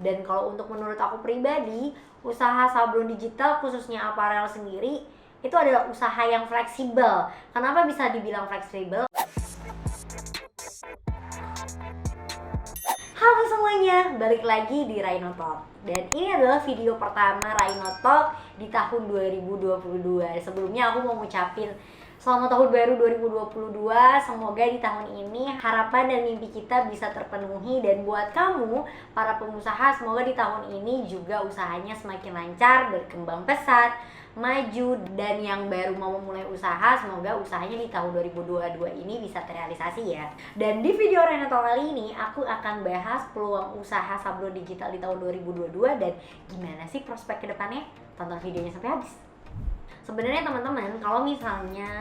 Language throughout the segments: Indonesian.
Dan kalau untuk menurut aku pribadi, usaha sablon digital khususnya aparel sendiri itu adalah usaha yang fleksibel. Kenapa bisa dibilang fleksibel? Halo semuanya, balik lagi di Rhino Talk. Dan ini adalah video pertama Rhino Talk di tahun 2022. Sebelumnya aku mau ngucapin selamat tahun baru 2022. Semoga di tahun ini harapan dan mimpi kita bisa terpenuhi. Dan buat kamu, para pengusaha, semoga di tahun ini juga usahanya semakin lancar, berkembang pesat, maju. Dan yang baru mau memulai usaha, semoga usahanya di tahun 2022 ini bisa terrealisasi ya. Dan di video Rhino Talk kali ini aku akan bahas peluang usaha sablon digital di tahun 2022 dan gimana sih prospek kedepannya. Tonton videonya sampai habis. Sebenarnya teman-teman, kalau misalnya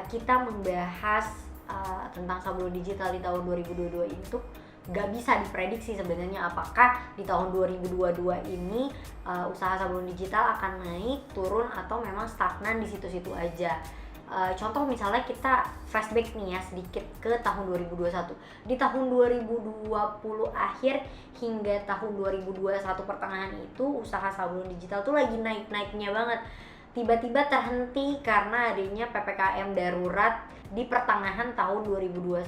kita membahas tentang sablon digital di tahun 2022 itu gak bisa diprediksi sebenarnya apakah di tahun 2022 ini usaha sablon digital akan naik, turun, atau memang stagnan di situ-situ aja. Contoh misalnya kita flashback nih ya sedikit ke tahun 2021. Di tahun 2020 akhir hingga tahun 2021 pertengahan itu usaha sablon digital tuh lagi naik-naiknya banget. Tiba-tiba terhenti karena adanya PPKM darurat di pertengahan tahun 2021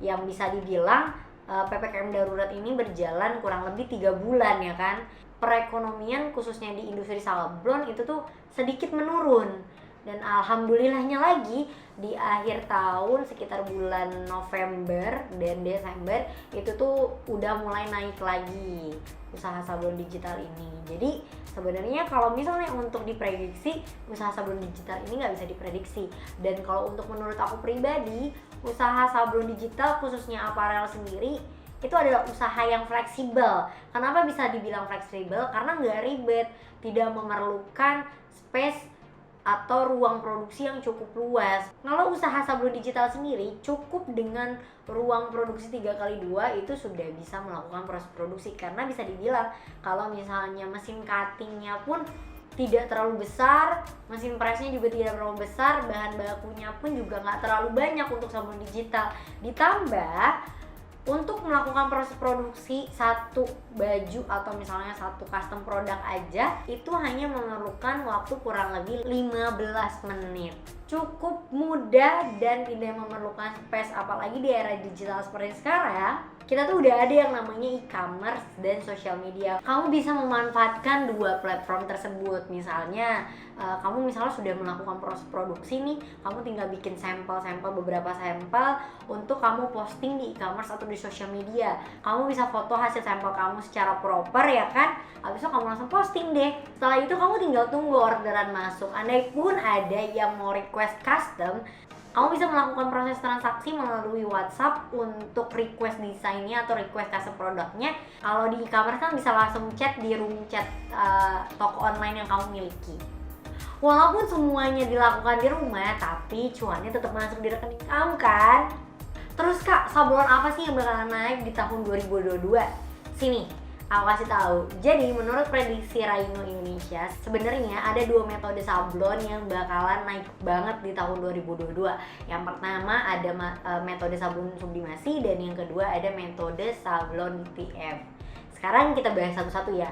yang bisa dibilang PPKM darurat ini berjalan kurang lebih 3 bulan ya kan. Perekonomian khususnya di industri sablon itu tuh sedikit menurun. Dan alhamdulillahnya lagi di akhir tahun sekitar bulan November dan Desember itu tuh udah mulai naik lagi usaha sablon digital ini. Jadi sebenarnya kalau misalnya untuk diprediksi usaha sablon digital ini nggak bisa diprediksi. Dan kalau untuk menurut aku pribadi, usaha sablon digital khususnya aparel sendiri itu adalah usaha yang fleksibel. Kenapa bisa dibilang fleksibel? Karena nggak ribet, tidak memerlukan space atau ruang produksi yang cukup luas. Kalau usaha sablon digital sendiri cukup dengan ruang produksi 3x2 itu sudah bisa melakukan proses produksi. Karena bisa dibilang kalau misalnya mesin cuttingnya pun tidak terlalu besar, mesin presnya juga tidak terlalu besar, bahan bakunya pun juga nggak terlalu banyak untuk sablon digital. Ditambah untuk melakukan proses produksi satu baju atau misalnya satu custom produk aja itu hanya memerlukan waktu kurang lebih 15 menit. Cukup mudah dan tidak memerlukan space, apalagi di era digital seperti sekarang. Kita tuh udah ada yang namanya e-commerce dan social media. Kamu bisa memanfaatkan dua platform tersebut. Misalnya kamu misalnya sudah melakukan proses produksi nih, kamu tinggal bikin beberapa sampel untuk kamu posting di e-commerce atau di social media. Kamu bisa foto hasil sampel kamu secara proper ya kan, habis itu kamu langsung posting deh. Setelah itu kamu tinggal tunggu orderan masuk. Andai pun ada yang mau request custom, kamu bisa melakukan proses transaksi melalui WhatsApp untuk request desainnya atau request custom produknya. Kalau di e-commerce kan bisa langsung chat di room chat toko online yang kamu miliki. Walaupun semuanya dilakukan di rumah, tapi cuannya tetap masuk di rekening kamu kan. Terus kak, sablon apa sih yang bakalan naik di tahun 2022? Sini, aku kasih tahu. Jadi menurut prediksi Rhino Indonesia, sebenarnya ada dua metode sablon yang bakalan naik banget di tahun 2022. Yang pertama ada metode sablon sublimasi dan yang kedua ada metode sablon DTF. Sekarang kita bahas satu-satu ya.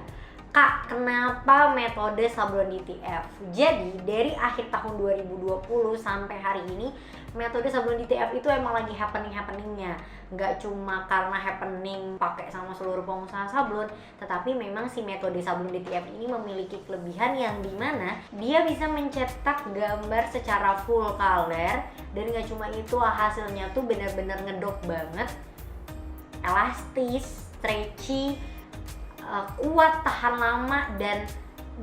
Kak, kenapa metode sablon DTF? Jadi dari akhir tahun 2020 sampai hari ini metode sablon DTF itu emang lagi happening-happeningnya. Nggak cuma karena happening pakai sama seluruh pengusaha sablon, tetapi memang si metode sablon DTF ini memiliki kelebihan yang dimana dia bisa mencetak gambar secara full color. Dan nggak cuma itu, hasilnya tuh benar-benar ngedok banget, elastis, stretchy, kuat, tahan lama, dan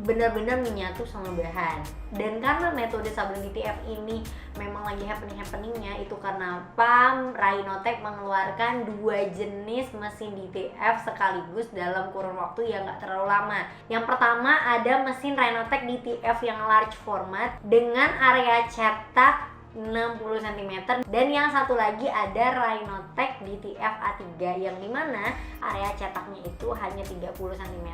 benar-benar menyatu sama bahan. Dan karena metode sablon DTF ini memang lagi happeningnya, itu kenapa Rhinotech mengeluarkan dua jenis mesin DTF sekaligus dalam kurun waktu yang gak terlalu lama. Yang pertama ada mesin Rhinotech DTF yang large format dengan area cetak 60 cm, dan yang satu lagi ada Rhinotech DTF A3 yang dimana area cetaknya itu hanya 30 cm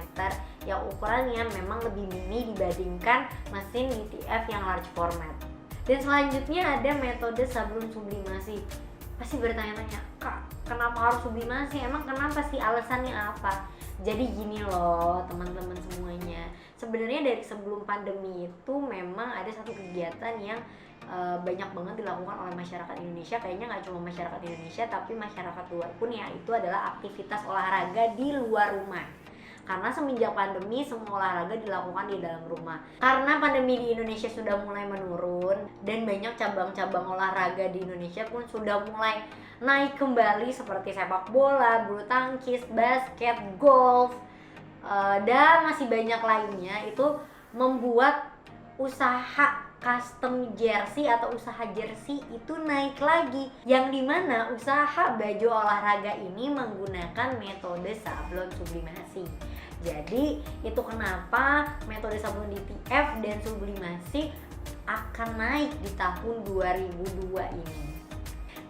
yang ukurannya memang lebih mini dibandingkan mesin DTF yang large format. Dan selanjutnya ada metode sablon sublimasi. Pasti bertanya-tanya, kak kenapa harus sublimasi, emang kenapa sih, alasannya apa? Jadi gini loh teman-teman semuanya, sebenarnya dari sebelum pandemi itu memang ada satu kegiatan yang banyak banget dilakukan oleh masyarakat Indonesia. Kayaknya nggak cuma masyarakat Indonesia tapi masyarakat luar pun, ya itu adalah aktivitas olahraga di luar rumah. Karena semenjak pandemi semua olahraga dilakukan di dalam rumah. Karena pandemi di Indonesia sudah mulai menurun dan banyak cabang-cabang olahraga di Indonesia pun sudah mulai naik kembali seperti sepak bola, bulu tangkis, basket, golf, dan masih banyak lainnya. Itu membuat usaha custom jersey atau usaha jersey itu naik lagi, yang dimana usaha baju olahraga ini menggunakan metode sablon sublimasi. Jadi itu kenapa metode sablon DTF dan sublimasi akan naik di tahun 2002 ini.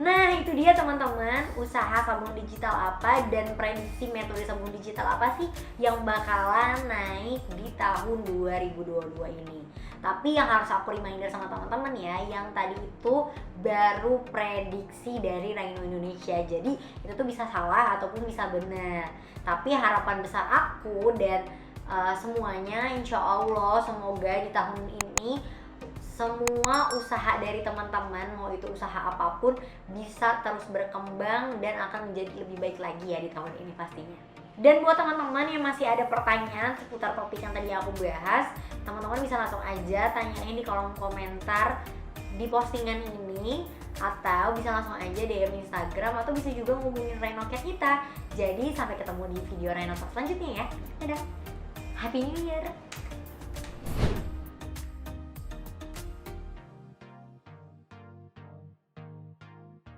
Nah itu dia teman-teman, usaha sabun digital apa dan prediksi metode sabun digital apa sih yang bakalan naik di tahun 2022 ini. Tapi yang harus aku reminder sama teman-teman ya, yang tadi itu baru prediksi dari Rhino Indonesia. Jadi itu tuh bisa salah ataupun bisa benar. Tapi harapan besar aku dan semuanya insya Allah semoga di tahun ini semua usaha dari teman-teman, mau itu usaha apapun, bisa terus berkembang dan akan menjadi lebih baik lagi ya di tahun ini pastinya. Dan buat teman-teman yang masih ada pertanyaan seputar topik yang tadi aku bahas, teman-teman bisa langsung aja tanyain di kolom komentar di postingan ini, atau bisa langsung aja DM Instagram, atau bisa juga ngubungin Rhinocat kita. Jadi sampai ketemu di video Rhinotalk selanjutnya ya. Dadah, Happy New Year!